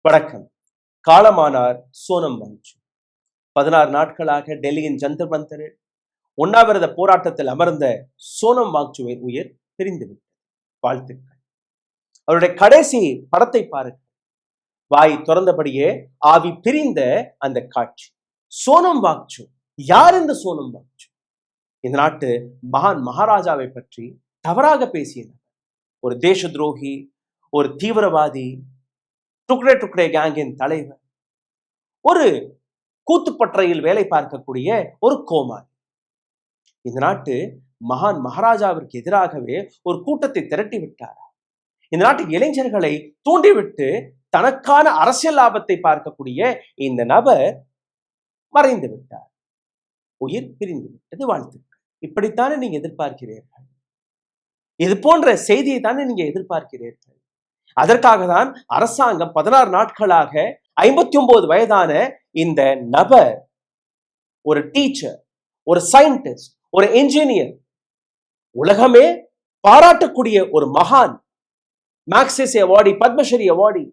வணக்கம். காலமானார் சோனம் வாங்சு. 16 நாட்களாக டெல்லியின் ஜந்தர் மந்தரில் உண்ணாவிரத போராட்டத்தில் அமர்ந்த சோனம் வாங்சுவின் உயிர் பிரிந்துவிட்டது. வாழ்த்துக்கள். அவருடைய கடைசி படத்தை பாருங்கள். வாய் திறந்தபடியே ஆவி பிரிந்த அந்த காட்சி. சோனம் வாங்சு யார்? இந்த சோனம் வாங்சு இந்த நாட்டு மகான் மகாராஜாவை பற்றி தவறாக பேசியவர். ஒரு தேச துரோகி, ஒரு தீவிரவாதி, டுக்ரே டுக்ரே கேங்கின் தலைவர், ஒரு கூத்துப்பற்றையில் வேலை பார்க்கக்கூடிய ஒரு கோமாளி. இந்த நாட்டு மகான் மகாராஜாவிற்கு எதிராகவே ஒரு கூட்டத்தை திரட்டி விட்டார். இந்த நாட்டு இளைஞர்களை தூண்டிவிட்டு தனக்கான அரசியல் லாபத்தை பார்க்கக்கூடிய இந்த நபர் மறைந்து விட்டார். உயிர் பிரிந்து விட்டது. வாழ்த்துக்கள். இப்படித்தானே நீங்க எதிர்பார்க்கிறீர்கள்? இது போன்ற செய்தியை தானே நீங்க எதிர்பார்க்கிறீர்கள்? அதற்காக தான் அரசாங்கம் 16 நாட்களாக 59 வயதான இந்த நபர், ஒரு டீச்சர், ஒரு சயின்டிஸ்ட், ஒரு என்ஜினியர், உலகமே பாராட்டக்கூடிய ஒரு மகான், மேக்சேசே அவார்டி, பத்மஸ்ரீ அவார்டி,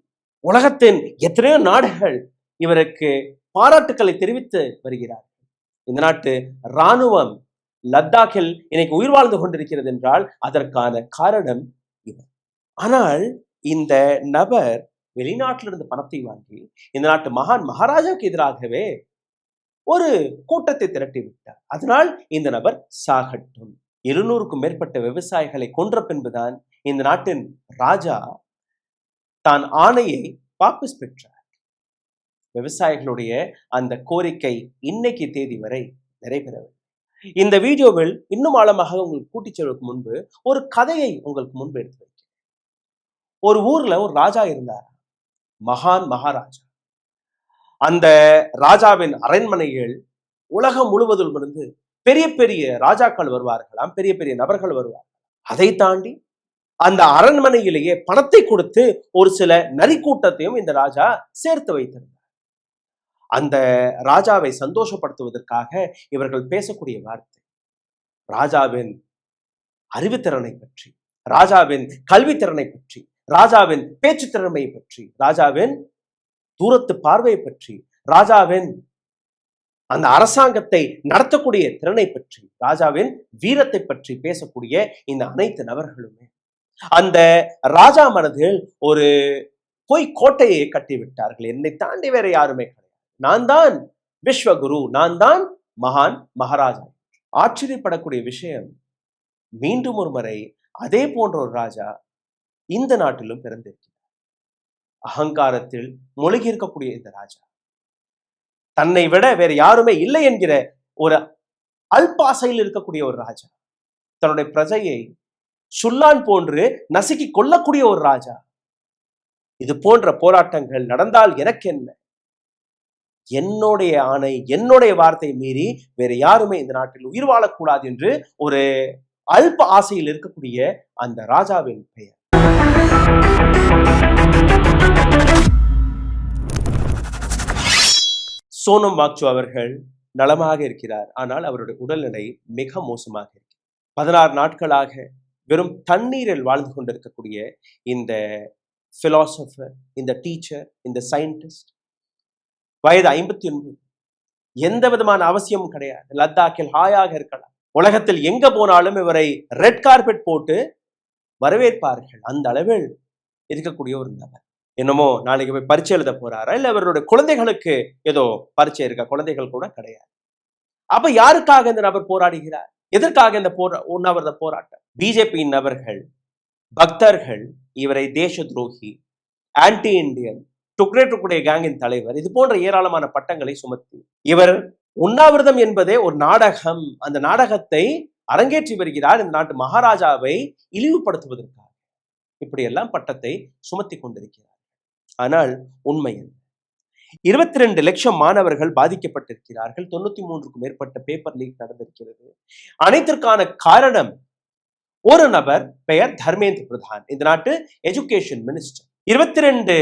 உலகத்தின் எத்தனையோ நாடுகள் இவருக்கு பாராட்டுக்களை தெரிவித்து வருகிறார். இந்த நாட்டு இராணுவம் லத்தாக்கில் இன்னைக்கு உயிர் வாழ்ந்து கொண்டிருக்கிறது என்றால் அதற்கான காரணம் இவர். ஆனால் இந்த நபர் வெளிநாட்டிலிருந்து பணத்தை வாங்கி இந்த நாட்டு மகான் மகாராஜாவுக்கு எதிராகவே ஒரு கூட்டத்தை திரட்டி விட்டார். அதனால் இந்த நபர் சாகட்டும். 700க்கும் மேற்பட்ட விவசாயிகளை கொன்ற பின்புதான் இந்த நாட்டின் ராஜா தான் ஆணையை வாபஸ் பெற்றார். விவசாயிகளுடைய அந்த கோரிக்கை இன்னைக்கு தேதி வரை நிறைவேறவில்லை. இந்த வீடியோவில் இன்னும் ஆழமாக உங்களுக்கு கூட்டிச் செல்வதற்கு முன்பு ஒரு கதையை உங்களுக்கு முன்பு எடுத்து வைக்கிறேன். ஒரு ஊர்ல ஒரு ராஜா இருந்தார், மகான் மகாராஜா. அந்த ராஜாவின் அரண்மனைகள் உலகம் முழுவதும் இருந்து பெரிய பெரிய ராஜாக்கள் வருவார்களாம், பெரிய பெரிய நபர்கள் வருவார்கள். அதை தாண்டி அந்த அரண்மனையிலேயே பணத்தை கொடுத்து ஒரு சில நரி கூட்டத்தையும் இந்த ராஜா சேர்த்து வைத்திருந்தார். அந்த ராஜாவை சந்தோஷப்படுத்துவதற்காக இவர்கள் பேசக்கூடிய வார்த்தை ராஜாவின் அறிவுத்திறனை பற்றி, ராஜாவின் கல்வித்திறனை பற்றி, ராஜாவின் பேச்சு திறமை பற்றி, ராஜாவின் தூரத்து பார்வையை பற்றி, ராஜாவின் அந்த அரசாங்கத்தை நடத்தக்கூடிய திறனை பற்றி, ராஜாவின் வீரத்தை பற்றி பேசக்கூடிய இந்த அனைத்து நபர்களுமே அந்த ராஜா மனதில் ஒரு பொய் கோட்டையை கட்டிவிட்டார்கள். என்னை தாண்டி வேற யாருமே கிடையாது, நான் தான் விஸ்வகுரு, நான் தான் மகான் மகாராஜா. ஆச்சரியப்படக்கூடிய விஷயம், மீண்டும் ஒரு முறை அதே போன்ற ஒரு ராஜா இந்த நாட்டிலும் பிறந்திருக்கிறார். அகங்காரத்தில் மூழ்கி இருக்கக்கூடிய இந்த ராஜா தன்னை விட வேற யாருமே இல்லை என்கிற ஒரு அல்பாசையில் இருக்கக்கூடிய ஒரு ராஜா, தன்னுடைய பிரஜையை சுல்லான் போன்று நசுக்கி கொள்ளக்கூடிய ஒரு ராஜா. இது போன்ற போராட்டங்கள் நடந்தால் எனக்கு என்ன? என்னுடைய ஆணை, என்னுடைய வார்த்தை மீறி வேற யாருமே இந்த நாட்டில் உயிர் வாழக்கூடாது என்று ஒரு அல்ப ஆசையில் இருக்கக்கூடிய அந்த ராஜாவின் பெயர். சோனம் வாங்சு அவர்கள் நலமாக இருக்கிறார். ஆனால் அவருடைய உடல்நிலை மிக மோசமாக இருக்கிறது. 16 நாட்களாக வெறும் தண்ணீரில் வாழ்ந்து கொண்டிருக்கக்கூடிய இந்த பிலாசபர், இந்த டீச்சர், இந்த சயின்டிஸ்ட், வயது 59, எந்த விதமான அவசியமும் கிடையாது. லத்தாக்கில் ஹாயாக இருக்கலாம். உலகத்தில் எங்க போனாலும் இவரை ரெட் கார்பெட் போட்டு வரவேற்பார்கள். அந்த அளவில் இருக்கக்கூடிய ஒரு நபர். என்னமோ நாளைக்கு போய் பரீட்சை எழுத போறாரா, இல்ல அவருடைய குழந்தைகளுக்கு ஏதோ பரீட்சை இருக்க, குழந்தைகள் கூட கிடையாது. அப்ப யாருக்காக இந்த நபர் போராடுகிறார்? எதற்காக இந்த உண்ணாவிரத போராட்டம்? பிஜேபியின் நபர்கள், பக்தர்கள் இவரை தேச துரோகி, ஆன்டி இண்டியன், டுக்ரே டுக்ரே கேங்கின் தலைவர், இது போன்ற ஏராளமான பட்டங்களை சுமத்தி இவர் உண்ணாவிரதம் என்பதே ஒரு நாடகம். அந்த நாடகத்தை அரங்கேற்றி வருகிறார் இந்த நாட்டு மகாராஜாவை இழிவுபடுத்துவதற்காக. இப்படியெல்லாம் பட்டத்தை சுமத்தி கொண்டிருக்கிறார். ஆனால் உண்மை என்ன? 22 லட்சம் மாணவர்கள் பாதிக்கப்பட்டிருக்கிறார்கள். 93க்கும் மேற்பட்ட பேப்பர் லீக் நடந்திருக்கிறது. அனைத்திற்கான காரணம் ஒரு நபர், பெயர் தர்மேந்திர பிரதான், இந்த நாட்டு எஜுகேஷன் மினிஸ்டர். 22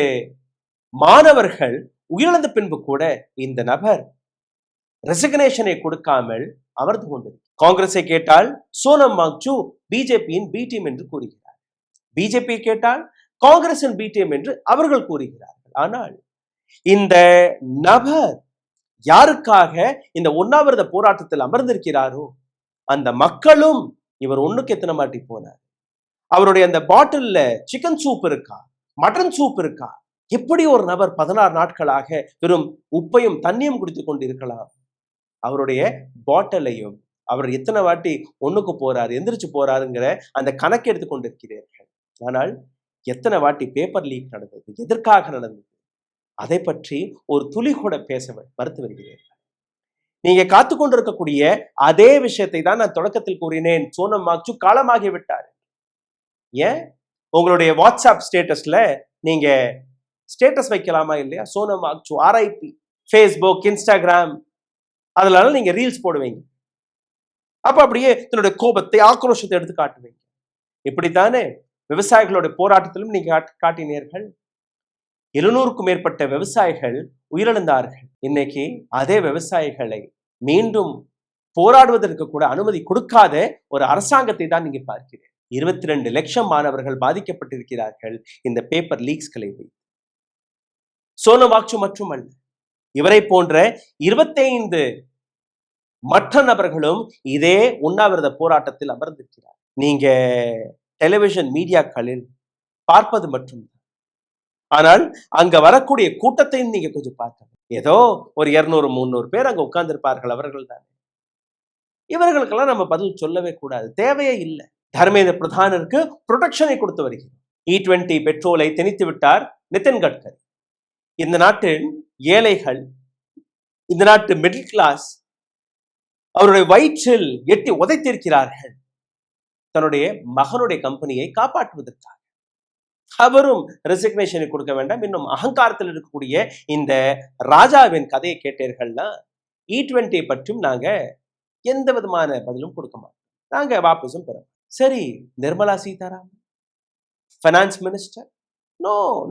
மாணவர்கள் உயிரிழந்த பின்பு கூட இந்த நபர் ரெசிக்னேஷனை கொடுக்காமல் அமர்ந்து கொண்டிருக்கிறார். காங்கிரஸை கேட்டால் சோனம் வாங்சு பிஜேபியின் பி டீம் என்று கூறுகிறார். பிஜேபி கேட்டால் காங்கிரசின் பி டீம் என்று அவர்கள் கூறுகிறார்கள். ஆனால் இந்த நபர் யாருக்காக இந்த உண்ணாவிரத போராட்டத்தில் அமர்ந்திருக்கிறாரோ அந்த மக்களும் இவர் ஒண்ணுக்கு எத்தனை மாட்டி போனார். அவருடைய அந்த பாட்டில்ல சிக்கன் சூப் இருக்கா, மட்டன் சூப் இருக்கா? எப்படி ஒரு நபர் 16 நாட்களாக வெறும் உப்பையும் தண்ணியும் குடித்துக் கொண்டிருக்கலாம்? அவருடைய பாட்டிலையும் அவர் எத்தனை வாட்டி ஒண்ணுக்கு போறாரு, எந்திரிச்சு போறாருங்கிற அந்த கணக்கு எடுத்துக் கொண்டிருக்கிறீர்கள். ஆனால் எத்தனை வாட்டி பேப்பர் லீக் நடந்தது, எதற்காக நடந்தது, அதை பற்றி ஒரு துளி கூட பேச மறுத்து வருகிறீர்கள். நீங்க காத்து கொண்டிருக்கக்கூடிய அதே விஷயத்தை தான் நான் தொடக்கத்தில் கூறினேன். சோனம் வாங்சு காலமாகி விட்டார். ஏன் உங்களுடைய வாட்ஸ்அப் ஸ்டேட்டஸ்ல நீங்க ஸ்டேட்டஸ் வைக்கலாமா இல்லையா? சோனம் வாங்சு RIP. ஃபேஸ்புக், இன்ஸ்டாகிராம் அதனால நீங்க ரீல்ஸ் போடுவீங்க. அப்ப அப்படியே தன்னுடைய கோபத்தை, ஆக்ரோஷத்தை எடுத்து காட்டுவீங்க. இப்படித்தானே விவசாயிகளுடைய போராட்டத்திலும் நீங்க காட்டினீர்கள். 700க்கும் மேற்பட்ட விவசாயிகள் உயிரிழந்தார்கள். இன்னைக்கு அதே விவசாயிகளை மீண்டும் போராடுவதற்கு கூட அனுமதி கொடுக்காத ஒரு அரசாங்கத்தை தான் நீங்க பார்க்கிறேன். 22 லட்சம் மாணவர்கள் பாதிக்கப்பட்டிருக்கிறார்கள் இந்த பேப்பர் லீக்ஸ்களை வைத்து. சோனம் வாங்சு மட்டுமல்ல, இவரை போன்ற 25 மற்ற நபர்களும் இதே உண்ணாவிரத போராட்டத்தில் அமர்ந்திருக்கிறார். நீங்க டெலிவிஷன் மீடியாக்களில் பார்ப்பது மட்டும். ஆனால் அங்க வரக்கூடிய கூட்டத்தையும் நீங்க கொஞ்சம் பார்க்கணும். ஏதோ ஒரு 200-300 பேர் அங்க உட்கார்ந்து இருப்பார்கள், அவர்கள் தான். இவர்களுக்கெல்லாம் நம்ம பதில் சொல்லவே கூடாது, தேவையே இல்லை. தர்மேந்திர பிரதானிற்கு புரொடெக்ஷனை கொடுத்து வருகிறோம். E20 பெட்ரோலை திணித்து விட்டார் நிதின் கட்கரி. இந்த நாட்டின் ஏழைகள், இந்த நாட்டு மிடில் கிளாஸ் அவருடைய வயிற்றில் எட்டி உதைத்திருக்கிறார்கள் தன்னுடைய மகனுடைய கம்பெனியை காப்பாற்றுவதற்காக. அவரும் ரெசிக்னேஷனை கொடுக்க வேண்டாம். இன்னும் அகங்காரத்தில் இருக்கக்கூடிய இந்த ராஜாவின் கதையை கேட்டீர்கள்னா E20 பற்றியும் நாங்க எந்த விதமான பதிலும் கொடுக்க மாட்டோம், நாங்க வாபஸும் பெறும். சரி, Nirmala Sitharaman finance minister,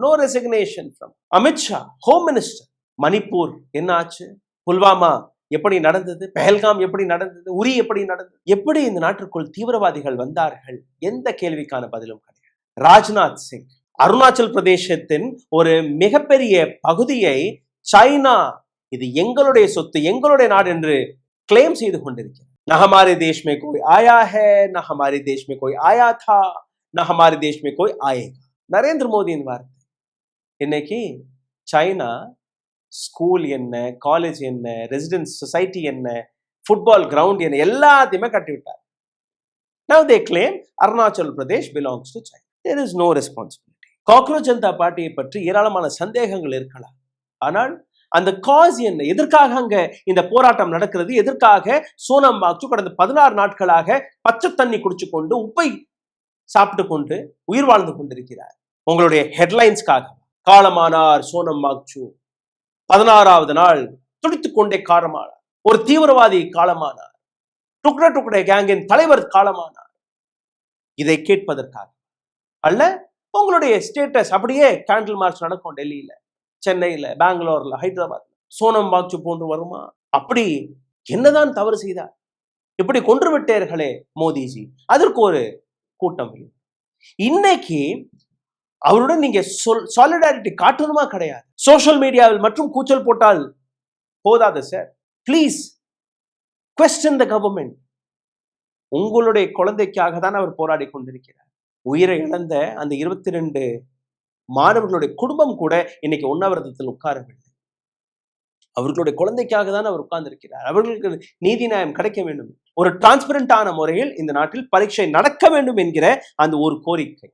no resignation from Amit Shah home minister. Manipur என்ன ஆச்சு? புல்வாமா எப்படி நடந்தது? பெஹல்காம் எப்படி நடந்தது? உரி எப்படி நடந்தது? எப்படி இந்த நாட்டிற்குள் தீவிரவாதிகள் வந்தார்கள்? எந்த கேள்விக்கான பதிலும் கிடையாது. ராஜ்நாத் சிங் அருணாச்சல் பிரதேசத்தின் ஒரு மிகப்பெரிய பகுதியை சைனா இது எங்களுடைய சொத்து, எங்களுடைய நாடு என்று கிளைம் செய்து கொண்டிருக்கிறது. न हमारे देश में कोई आया है, न हमारे देश में कोई आया था, न हमारे देश में कोई आएगा. நரேந்திர மோடியின் வார்த்தை. இன்னைக்கு சைனா ஸ்கூல் என்ன, காலேஜ் என்ன, ரெசிடென்ஸ் சொசைட்டி என்ன, ஃபுட்பால் கிரவுண்ட் என்ன, எல்லாத்தையுமே கட்டிவிட்டார். Now they claim Arunachal Pradesh belongs to China. There is no responsibility. Cockroach Janata பார்ட்டியை பற்றி ஏராளமான சந்தேகங்கள் இருக்கலாம். ஆனால் அந்த காஸ் என்ன? எதற்காக அங்க இந்த போராட்டம் நடக்கிறது? எதற்காக சோனம் வாங்சு கடந்த 16 நாட்களாக பச்சை தண்ணி குடிச்சு கொண்டு, உப்பை சாப்பிட்டு கொண்டு உயிர் வாழ்ந்து கொண்டிருக்கிறார்? உங்களுடைய ஹெட்லைன்ஸ்காக. காலமானார் சோனம் வாங்சு, 16வது நாள் துடித்துக் கொண்டே காலமானார். ஒரு தீவிரவாதி காலமானார். டுக்ரே டுக்ரே கேங்கின் தலைவர் காலமானார். இதை கேட்பதற்காக அல்ல. உங்களுடைய ஸ்டேட்டஸ் அப்படியே கேண்டில் மார்ச் நடக்கும் டெல்லியில, சென்னையில, பெங்களூர்ல, ஹைதராபாத். சோனம் வாங்சு போன்று வருமா? அப்படி என்னதான் தவறு செய்தார்? இப்படி கொன்று விட்டீர்களே மோடிஜி, அதற்கு ஒரு கூட்டம். இன்னைக்கு அவருடன் நீங்க சாலிடாரிட்டி காட்டணுமா? கிடையாது. சோசியல் மீடியாவில் மற்றும் கூச்சல் போட்டால் போதாது sir. Please question the government. உங்களுடைய குழந்தைக்காக தான் அவர் போராடி கொண்டிருக்கிறார். உயிரை இழந்த அந்த 22 மாணவர்களுடைய குடும்பம் கூட இன்னைக்கு உண்ணாவிரதத்தில் உட்காரவில்லை. அவர்களுடைய குழந்தைக்காக தான் அவர் உட்கார்ந்திருக்கிறார். அவர்களுக்கு நீதி நியாயம் கிடைக்க வேண்டும், ஒரு டிரான்ஸ்பரண்டான முறையில் இந்த நாட்டில் பரீட்சை நடக்க வேண்டும் என்கிற அந்த ஒரு கோரிக்கை.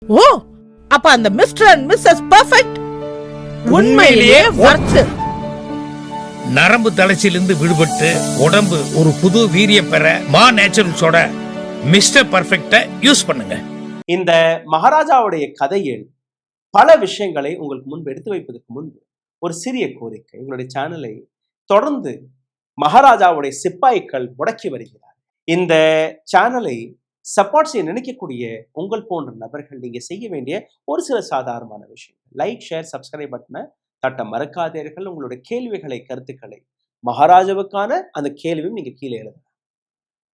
ஓ, அப்ப அந்த மிஸ்டர் அண்ட் மிஸ்ஸஸ் பெர்ஃபெக்ட் உண்மையிலேயே வர்த். நரம்பு தளர்ச்சியிலிருந்து விடுபட்டு உடம்பு ஒரு புது வீரியம் பெற மா நேச்சுரல்ஸோட மிஸ்டர் பெர்ஃபெக்ட்டை யூஸ் பண்ணுங்க. இந்த மகாராஜாவுடைய கதையில் பல விஷயங்களை உங்களுக்கு முன்பு எடுத்து வைப்பதற்கு முன்பு ஒரு சிறிய கோரிக்கை. எங்களுடைய சேனலை தொடர்ந்து மகாராஜாவுடைய சிப்பாய்கள் முடக்கி வருகிறார். இந்த சேனலை சப்போர்ட் செய்ய நினைக்கக்கூடிய உங்கள் போன்ற நபர்கள் நீங்க செய்ய வேண்டிய ஒரு சில சாதாரணமான விஷயங்கள். லைக், ஷேர், சப்ஸ்கிரைப் பட்டனை தட்ட மறக்காதீர்கள். உங்களுடைய கேள்விகளை, கருத்துக்களை மகாராஜாவுக்கான அந்த கேள்வியும் நீங்க கீழே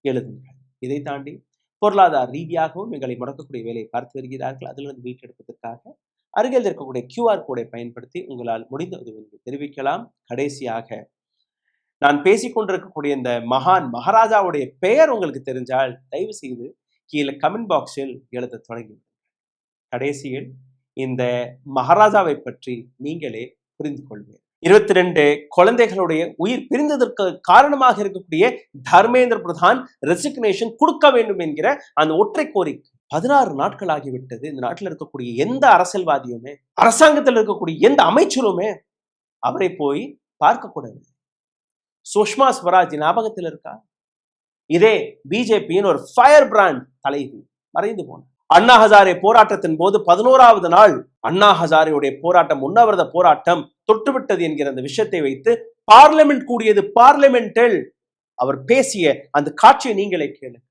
எழுதுங்கள். இதை தாண்டி பொருளாதார ரீதியாகவும் எங்களை முடக்கக்கூடிய வேலையை பார்த்து வருகிறார்கள். அதிலிருந்து மீட்டெடுப்பதற்காக அருகில் இருக்கக்கூடிய QR கோடை பயன்படுத்தி உங்களால் முடிந்த உதவியை தெரிவிக்கலாம். கடைசியாக நான் பேசிக்கொண்டிருக்கக்கூடிய இந்த மகான் மகாராஜாவுடைய பெயர் உங்களுக்கு தெரிஞ்சால் தயவு செய்து கீழே கமெண்ட் பாக்ஸில் எழுத தொடங்கி. கடைசியில் இந்த மகாராஜாவை பற்றி நீங்களே புரிந்து கொள்வீர்கள். 22 குழந்தைகளுடைய உயிர் பிரிந்ததற்கு காரணமாக இருக்கக்கூடிய தர்மேந்திர பிரதான் ரெசிக்னேஷன் கொடுக்க வேண்டும் என்கிற அந்த ஒற்றை கோரிக்கை 16 நாட்கள் ஆகிவிட்டது. இந்த நாட்டில் இருக்கக்கூடிய எந்த அரசியல்வாதியுமே, அரசாங்கத்தில் இருக்கக்கூடிய எந்த அமைச்சருமே அவரை போய் பார்க்கக்கூடாது. சுஷ்மா ஸ்வராஜ் ஞாபகத்தில் இருக்கா? இதே பிஜேபியின் ஒரு ஃபயர் பிராண்ட் தலைவி மறைந்து போனார். அண்ணா ஹசாரே போராட்டத்தின் போது 11வது நாள் அண்ணா ஹசாரேயுடைய போராட்டம், உண்ணாவிரத போராட்டம் தொட்டுவிட்டது என்கிற அந்த விஷயத்தை வைத்து பார்லிமெண்ட் கூடியது. பார்லிமெண்டில் அவர் பேசிய அந்த காட்சியை நீங்களே கேளுங்க.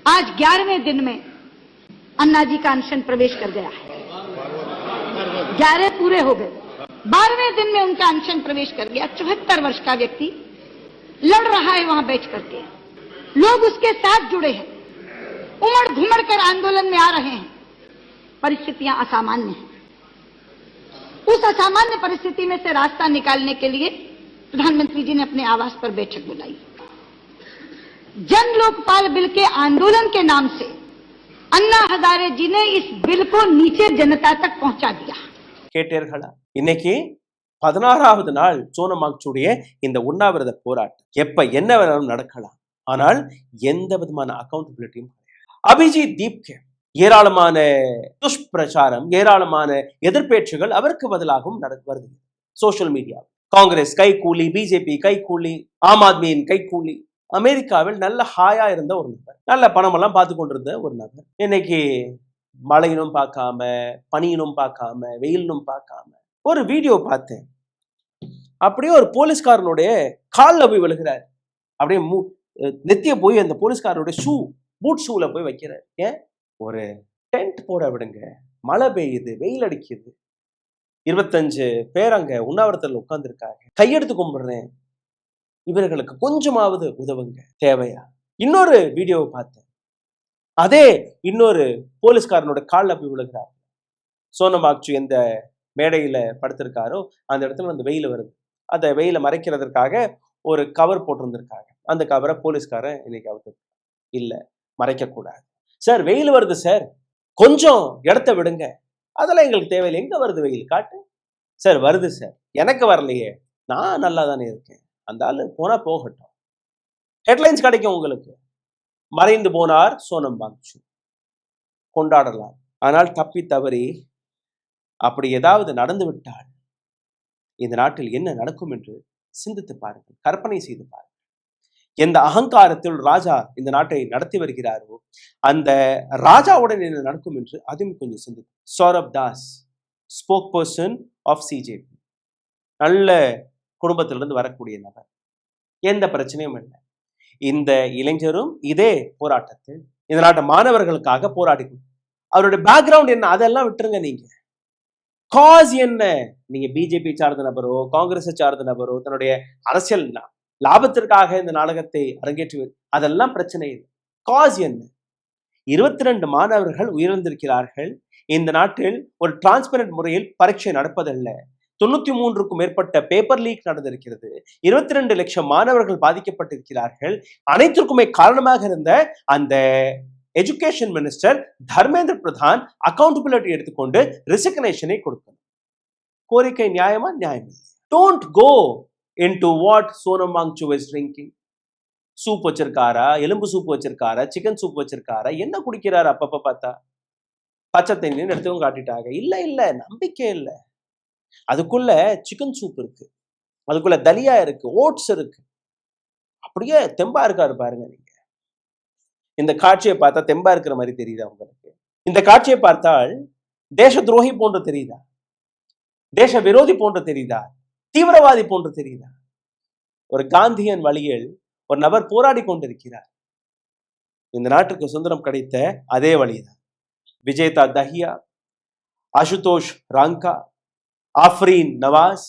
आज 11वें दिन में अन्ना जी का अनशन प्रवेश कर गया है। 11 पूरे हो गए, 12वें दिन में उनका अनशन प्रवेश कर गया। 74 वर्ष का व्यक्ति लड़ रहा है वहां बैठ करके, लोग उसके साथ जुड़े हैं, उमड़ घुमड़ कर आंदोलन में आ रहे हैं। परिस्थितियां असामान्य हैं। उस असामान्य परिस्थिति में से रास्ता निकालने के लिए प्रधानमंत्री जी ने अपने आवास पर बैठक बुलाई। जन लोकपाल बिल के आंदोलन के नाम से अन्ना हजारे जी ने इस बिल को नीचे जनता तक पहुंचा दिया। கேட்டீர்களா? இன்னைக்கு 16வது நாள் சோனம் வாங்சுடைய இந்த உண்ணாவிரத போராட்டம். எப்ப என்ன வேணாலும் நடக்கலாம், ஆனால் எந்த விதமான அக்கௌண்டபிலிட்டியும் கிடையாது. அபிஜித் தீப்கே ஏராளமான துஷ்பிரச்சாரம், ஏராளமான எதிர்பேச்சுகள் அவருக்கு பதிலாகவும் வருது. சோசியல் மீடியா காங்கிரஸ் கைக்கூலி, பிஜேபி கைக்கூலி, ஆம் ஆத்மியின் கைக்கூலி. அமெரிக்காவில் நல்ல ஹாயா இருந்த ஒரு நபர், நல்ல பணமெல்லாம் பார்த்து கொண்டிருந்த ஒரு நபர், இன்னைக்கு மழையினும் பார்க்காம, பனியினும் பார்க்காம, வெயிலும் பார்க்காம ஒரு வீடியோ பார்த்தேன். அப்படியே ஒரு போலீஸ்காரனுடைய காலில் போய் விழுகிறார். அப்படியே நெத்திய போய் அந்த போலீஸ்காரனுடைய பூட் ஷூல போய் வைக்கிறார். ஏன்? ஒரு டென்ட் போட விடுங்க, மழை பெய்யுது, வெயில் அடிக்குது, 25 பேர் அங்க உண்ணாவிரத்தில் உட்கார்ந்துருக்காங்க, கையெடுத்து கும்பிடுறேன், இவர்களுக்கு கொஞ்சமாவது உதவுங்க, தேவையா? இன்னொரு வீடியோவை பார்த்தேன். அதே இன்னொரு போலீஸ்காரனோட காலில் போய் விழுகிறார். சோனம் வாங்சு எந்த மேடையில படுத்திருக்காரோ அந்த இடத்துல அந்த வெயில் வருது. அந்த வெயில மறைக்கிறதுக்காக ஒரு கவர் போட்டிருந்திருக்காங்க. அந்த கவரை போலீஸ்காரன் இன்னைக்கு அவுத்து இல்ல, மறைக்க கூடாது சார், வெயில் வருது சார், கொஞ்சம் இடத்த விடுங்க. அதெல்லாம் எங்களுக்கு தேவையில்லை, எங்க வருது வெயில் காட்டு சார். வருது சார், எனக்கு வரலையே, நான் நல்லா தானே இருக்கேன், அந்த ஆளு போனா போகட்டும், ஹெட்லைன்ஸ் கிடைக்கும் உங்களுக்கு. மறைந்து போனார் சோனம் வாங்சு, கொண்டாடலாம். ஆனால் தப்பி தவறி அப்படி ஏதாவது நடந்து விட்டால் இந்த நாட்டில் என்ன நடக்கும் என்று சிந்தித்து பாருங்கள், கற்பனை செய்து பாருங்கள். எந்த அகங்காரத்தில் ராஜா இந்த நாட்டை நடத்தி வருகிறாரோ அந்த ராஜாவுடன் என்ன நடக்கும் என்று அதுவும் கொஞ்சம் சிந்தித்து. Saurabh Das, spokesperson of CJP, நல்ல குடும்பத்திலிருந்து வரக்கூடிய நபர், எந்த பிரச்சனையும் இல்லை. இந்த இளைஞரும் இதே போராட்டத்தில் இந்த நாட்டு மாணவர்களுக்காக போராடி, அவருடைய பேக்ரவுண்ட் என்ன அதெல்லாம் விட்டுருங்க. நீங்க காஸ் என்ன? நீங்க பிஜேபி சார்ந்த நபரோ காங்கிரஸை சார்ந்த நபரோ தன்னுடைய அரசியல் லாபத்திற்காக இந்த நாடகத்தை அரங்கேற்றி, அதெல்லாம் பிரச்சனை இல்லை. காஸ் என்ன? 22 மாணவர்கள் உயிரிழந்திருக்கிறார்கள். இந்த நாட்டில் ஒரு டிரான்ஸ்பரண்ட் முறையில் பரீட்சை நடப்பதல்ல. 93க்கும் மேற்பட்ட பேப்பர் லீக் நடந்திருக்கிறது. 22 லட்சம் மாணவர்கள் பாதிக்கப்பட்டிருக்கிறார்கள். அனைத்திற்குமே காரணமாக இருந்த அந்த education minister Dharmendra Pradhan accountability எடுத்துக்கொண்டு ரெசிக்னேஷனை கொடுக்கணும். கோரிக்கை நியாயமா? நியாயம். Don't go into what Sonam Wangchu is drinking. Soup வச்சிருக்காரா, எலும்பு சூப் வச்சிருக்காரா, சிக்கன் சூப் வச்சிருக்காரா, என்ன குடிக்கிறாரு? அப்பப்ப பார்த்தா பச்சை தண்ணின்னு எடுத்தவங்க காட்டிட்டாங்க. இல்ல இல்ல, நம்பிக்கை இல்லை. அதுக்குள்ள சிக்கன் சூப் இருக்கு, அதுக்குள்ள தலியா இருக்கு, ஓட்ஸ் இருக்கு, அப்படியே தெம்பா இருக்காரு பாருங்க. நீங்க இந்த காட்சியை பார்த்தா தெம்பா இருக்கிற மாதிரி தெரியுதா உங்களுக்கு? இந்த காட்சியை பார்த்தால் தேச துரோகி போன்று தெரியுதா? தேச விரோதி போன்று தெரியுதா? தீவிரவாதி போன்று தெரியுதா? ஒரு காந்தியன் வழியில் ஒரு நபர் போராடி கொண்டிருக்கிறார். இந்த நாட்டுக்கு சுதந்திரம் கிடைத்த அதே வழிதான். விஜேதா தஹியா, அசுதோஷ் ராங்கா, ஆஃப்ரீன் நவாஸ்,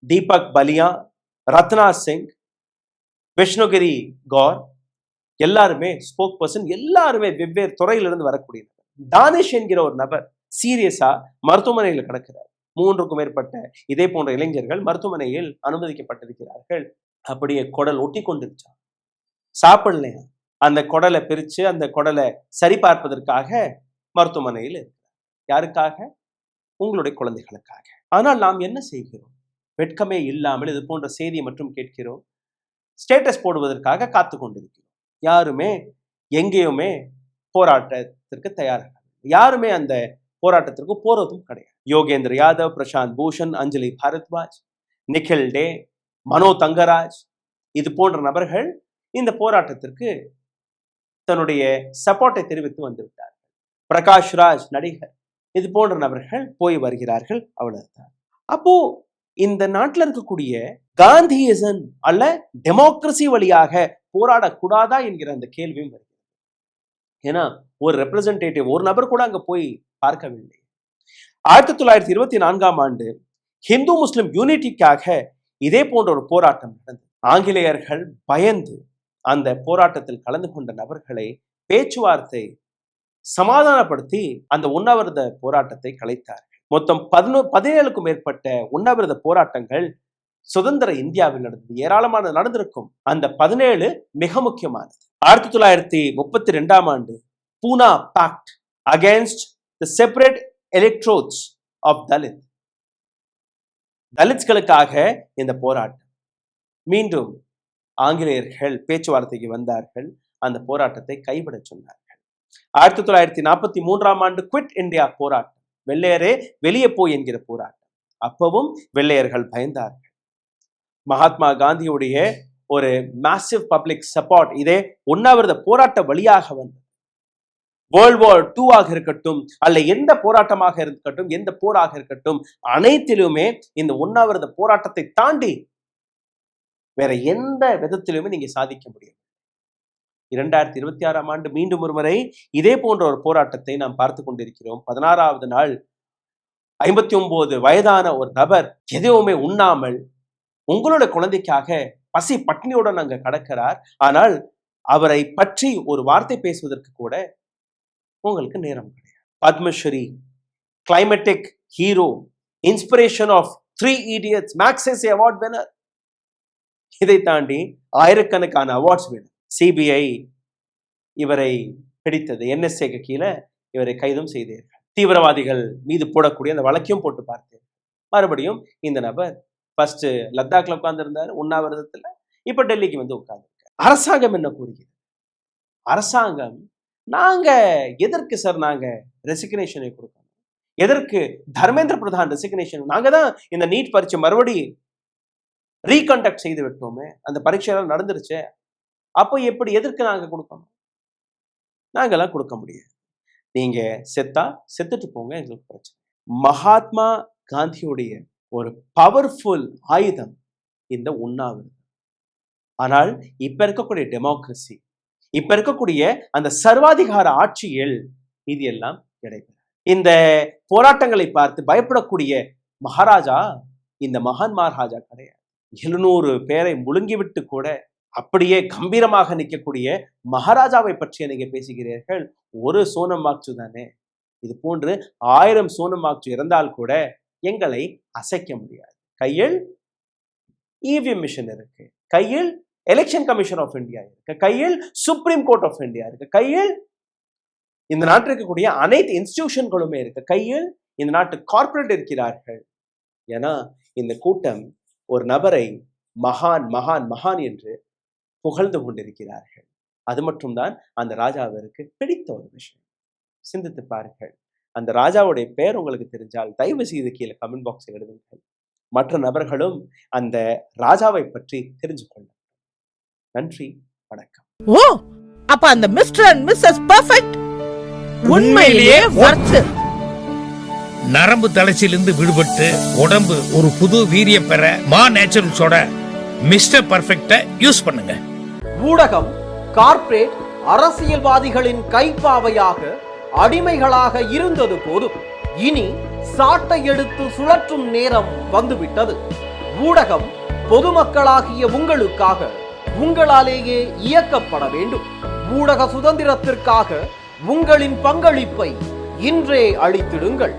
தீபக் பலியா, ரத்னா சிங், விஷ்ணுகிரி கௌர், எல்லாருமே ஸ்போக் பர்சன், எல்லாருமே வெவ்வேறு துறையிலிருந்து வரக்கூடிய நபர். தானிஷ் என்கிற ஒரு நபர் சீரியஸா மருத்துவமனையில் கிடக்கிறார். 3க்கும் மேற்பட்ட இதே போன்ற இளைஞர்கள் மருத்துவமனையில் அனுமதிக்கப்பட்டிருக்கிறார்கள். அப்படியே குடல் ஒட்டி கொண்டிருச்சா, சாப்பிடலையா, அந்த குடலை பிரிச்சு அந்த குடலை சரி பார்ப்பதற்காக மருத்துவமனையில் இருக்கிறார். யாருக்காக? உங்களுடைய குழந்தைகளுக்காக. ஆனால் நாம் என்ன செய்கிறோம்? வெட்கமே இல்லாமல் இது போன்ற செய்தியை மட்டும் கேட்கிறோம். ஸ்டேட்டஸ் போடுவதற்காக காத்து கொண்டிருக்கிறோம். யாருமே எங்கேயுமே போராட்டத்திற்கு தயாராக, யாருமே அந்த போராட்டத்திற்கு போறதும் கிடையாது. யோகேந்திர யாதவ், பிரசாந்த் பூஷன், அஞ்சலி பாரத்வாஜ், நிகில் டே, மனோ தங்கராஜ், இது போன்ற நபர்கள் இந்த போராட்டத்திற்கு தன்னுடைய சப்போர்ட்டை தெரிவித்து வந்துவிட்டார்கள். பிரகாஷ் ராஜ் நடிகர், இது போன்ற நபர்கள் போய் வருகிறார்கள். அவ்வளவுதான். அப்போ இந்த நாட்டில் இருக்கக்கூடிய காந்தியிசம் அல்ல டெமோக்ரஸி வழியாக போராடக்கூடாதா என்கிற அந்த கேள்வியும் வருகிறது. ஏன்னா ஒரு ரெப்ரசன்டேட்டிவ், ஒரு நபர் கூட அங்க போய் பார்க்கவில்லை. 1924ஆம் ஆண்டு ஹிந்து முஸ்லிம் யூனிட்டிக்காக இதே போன்ற ஒரு போராட்டம் நடந்தது. ஆங்கிலேயர்கள் பயந்து அந்த போராட்டத்தில் கலந்து கொண்ட நபர்களை பேச்சுவார்த்தை சமாதானப்படுத்தி அந்த உண்ணாவிரத போராட்டத்தை கலைத்தார்கள். மொத்தம் 17க்கும் மேற்பட்ட உண்ணாவிரத போராட்டங்கள் சுதந்திர இந்தியாவில் நடந்தது. ஏராளமான நடந்திருக்கும். அந்த 17 மிக முக்கியமானது. 1932ஆம் ஆண்டு Poona pact against the separate electorates of Dalit, தலித்களுக்காக இந்த போராட்டம். மீண்டும் ஆங்கிலேயர்கள் பேச்சுவார்த்தைக்கு வந்தார்கள். அந்த போராட்டத்தை கைவிட சொன்னார்கள். 1943ஆம் ஆண்டு குவிட் இந்தியா போராட்டம், வெள்ளையரே வெளியே போய் என்கிற போராட்டம். அப்பவும் வெள்ளையர்கள் பயந்தார்கள். மகாத்மா காந்தியுடைய ஒரு மேசிவ் பப்ளிக் சப்போர்ட் இதே உண்ணாவிரத போராட்ட வழியாக வந்தது. வேர்ல்ட் வார் 2 ஆக இருக்கட்டும், அல்ல எந்த போராட்டமாக இருக்கட்டும், எந்த போராக இருக்கட்டும், அனைத்திலுமே இந்த உண்ணாவிரத போராட்டத்தை தாண்டி வேற எந்த விதத்திலுமே நீங்க சாதிக்க முடியும். 2026ஆம் ஆண்டு மீண்டும் ஒரு முறை இதே போன்ற ஒரு போராட்டத்தை நாம் பார்த்து கொண்டிருக்கிறோம். 16வது நாள் 59 வயதான ஒரு நபர் எதுவுமே உண்ணாமல் உங்களுடைய குழந்தைக்காக பசி பட்டினியுடன் அங்க கடக்கிறார். ஆனால் அவரை பற்றி ஒரு வார்த்தை பேசுவதற்கு கூட உங்களுக்கு நேரம் கிடையாது. Padma Shri, climatic hero, inspiration of 3 idiots, Magsaysay award winner, இதை தாண்டி ஆயிரக்கணக்கான அவார்ட்ஸ் வேணும். சிபிஐ இவரை பிடித்தது. NSAக்கு கீழே இவரை கைதும் செய்தீர்கள். தீவிரவாதிகள் மீது போடக்கூடிய அந்த வழக்கையும் போட்டு பார்த்தீர்கள். மறுபடியும் இந்த நபர் ஃபர்ஸ்ட் லத்தாக்ல உட்கார்ந்து இருந்தார் உண்ணாவிரதத்துல, இப்ப டெல்லிக்கு வந்து உட்கார்ந்துருக்கார். அரசாங்கம் என்ன கூறுகிறது? அரசாங்கம் நாங்க எதற்கு சார் நாங்க ரெசிக்னேஷனை கொடுக்கணும்? எதற்கு தர்மேந்திர பிரதான் ரெசிக்னேஷன்? நாங்க தான் இந்த நீட் பரீட்சை மறுபடியும் ரீகண்டக்ட் செய்து விட்டோமே, அந்த பரீட்சையெல்லாம் நடந்துருச்சு, அப்போ எப்படி எதற்கு நாங்க கொடுக்கணும்? நாங்கெல்லாம் கொடுக்க முடியாது. நீங்க செத்தா செத்துட்டு போங்க, எங்களுக்கு பிரச்சனை. மகாத்மா காந்தியுடைய ஒரு பவர்ஃபுல் ஆயுதம் இந்த உண்ணாவிரதம். ஆனால் இப்ப இருக்கக்கூடிய டெமோக்ரஸி, இப்ப இருக்கக்கூடிய அந்த சர்வாதிகார ஆட்சியில் இது எல்லாம் கிடைக்கும். இந்த போராட்டங்களை பார்த்து பயப்படக்கூடிய மகாராஜா இந்த மகான் மகாராஜா கிடையாது. 700 பேரை முழுங்கிவிட்டு கூட அப்படியே கம்பீரமாக நிற்கக்கூடிய மகாராஜாவை பற்றி நீங்க பேசுகிறீர்கள். ஒரு சோனம் வாக்சு தானே. இது போன்று 1000 சோனம் வாக்சு இருந்தால் கூட எங்களை அசைக்க முடியாது. கையில் EVM மிஷின் இருக்கு, கையில் எலெக்ஷன் கமிஷன் ஆஃப் இந்தியா இருக்கு, கையில் சுப்ரீம் கோர்ட் ஆஃப் இந்தியா இருக்கு, கையில் இந்த நாட்டில் இருக்கக்கூடிய அனைத்து இன்ஸ்டிடியூஷன்களுமே இருக்கு, கையில் இந்த நாட்டு கார்ப்பரேட் இருக்கிறார்கள். ஏன்னா இந்த கூட்டம் ஒரு நபரை மகான் மகான் மகான் என்று புகழ்ந்து கொண்டிருக்கிறார்கள். அது மட்டும்தான் அந்த ராஜாவிற்கு பிடித்த ஒரு விஷயம். சிந்தித்து பாருங்கள். அந்த ராஜாவுடைய பெயர் உங்களுக்கு தெரிஞ்சால் தயவு செய்து கீழே கமெண்ட் பாக்ஸில் எழுதுங்கள். மற்ற நபர்களும் அந்த ராஜாவை பற்றி தெரிஞ்சு கொள்ள. நன்றி, வணக்கம். ஓ, அப்ப அந்த மிஸ்டர் அண்ட் மிஸ்ஸஸ் பெர்ஃபெக்ட் உண்மையிலேயே வர்த். நரம்பு தளர்ச்சியிலிருந்து விடுபட்டு உடம்பு ஒரு புது வீரியம் பெற மா நேச்சுரல்ஸோட மிஸ்டர் பர்ஃபெக்ட்டை யூஸ் பண்ணுங்க. ஊடகம் கார்ப்பரேட் அரசியல்வாதிகளின் கைப்பாவையாக அடிமைகளாக இருந்தது போதும். இனி சாட்டை எடுத்து சுழற்றும் நேரம் வந்துவிட்டது. ஊடகம் பொதுமக்களாகிய உங்களுக்காக உங்களாலேயே இயக்கப்பட வேண்டும். ஊடக சுதந்திரத்திற்காக உங்களின் பங்களிப்பை இன்றே அளித்திடுங்கள்.